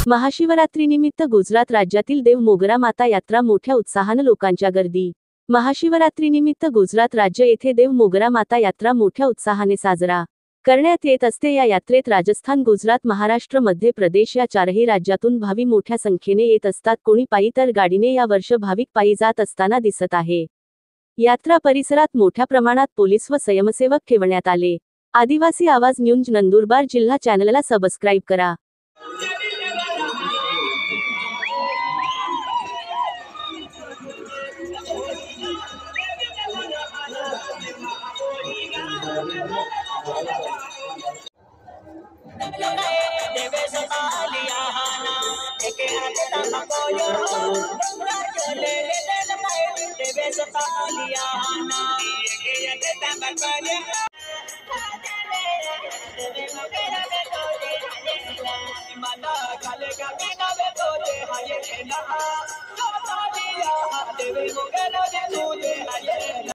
महाशिवरात्रीनिमित्त गुजरात राज्यातील देव मोगरा माता यात्रा मोठ्या उत्साहानं लोकांच्या गर्दी। महाशिवरात्रीनिमित्त गुजरात राज्य येथे देव मोगरा माता यात्रा मोठ्या उत्साहाने साजरा करण्यात येत असते। या यात्रेत राजस्थान, गुजरात, महाराष्ट्र, मध्य प्रदेश या चारही राज्यातून भावी मोठ्या संख्येने येत असतात। कोणी पायी तर गाडीने या वर्ष भाविक पायी जात असताना दिसत आहे। यात्रा परिसरात मोठ्या प्रमाणात पोलीस व स्वयंसेवक ठेवण्यात आले। आदिवासी आवाज न्यूज नंदुरबार जिल्हा चॅनलला सबस्क्राईब करा।